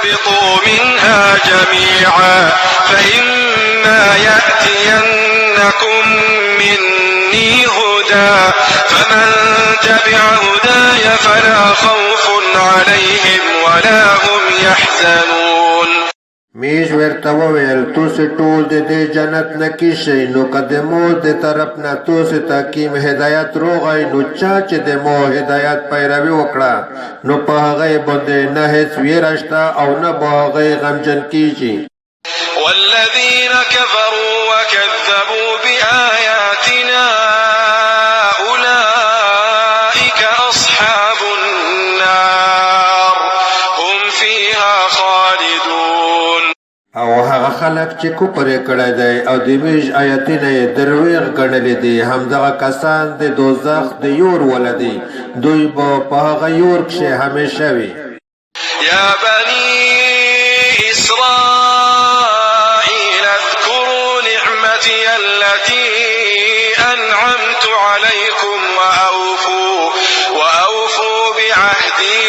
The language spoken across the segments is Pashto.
فاهبطوا منها جميعا فإما يأتينكم مني هدى فمن تبع هداي فلا خوف عليهم ولا هم يحزنون. میش ورته وویل توسې ټول د دې جنت نه کیشئ نو که د مور د طرف نه توسې تحکیم هدایت روغی نو چا چې د مور هدایت پیروي وکړه نو په هغه باندې نه هیڅ ویره شته او نه به هغه غمجن کیږي. والذين كفروا وكذبوا بآياتنا أولئك أصحاب النار هم فيها خالدون. او هغه خلک چې کفر یې کړی دی او د میش آیتونه یې درویغ ګڼلي دي همدغه کسان د دوزخ د یور ولدي دوی به په هغه یور کښې همیشه وي. يا بني إسرائيل اذكروا نعمتي التي أنعمت عليكم وأوفوا بعهدي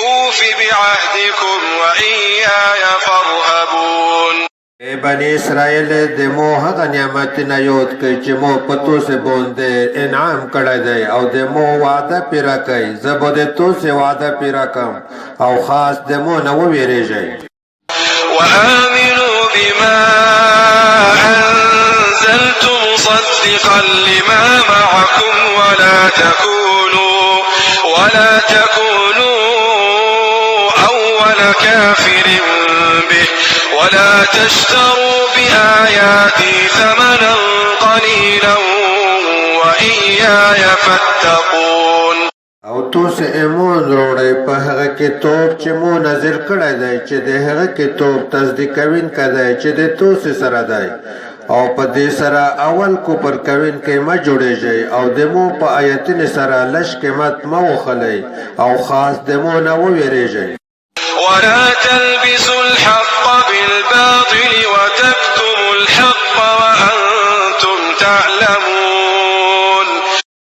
أوف بعهدكم وإياي فارهبون. ای بني اسرائیل د مو هغه نعمتونه یاد کړئ چې مو په توسې باندې انعام کړی دی او د مو وعده پیره کوئ زه به د توسې وعده پیره کړم او خاص د مو نه وویرېږئ. وآمنوا بما أنزلت مصدقا لما معكم ولا تكونوا أول كافر به ولا تشتروا بآياتي ثمنا قليلا وإياي فاتقون. او توسې ایمان وروړئ په هغه کتاب چې مو نازل کړی دی چې د هغه کتاب تصدیق کوونکی دی چې د توسې سره دی او په دې سره اول کفر کوونکی مه جوړېږئ او د مو په آیتونو سره لږ قیمت مه وخلئ او خاص د مو نه وویرېږئ. ولا تلبسوا الحق بالباطل وتكتموا الحق وأنتم تعلمون.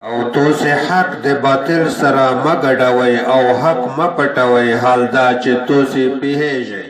او توسې حق د باطل سره مه ګډوئ او حق مه پټوئ حال دا چې توسې پوهېږئ.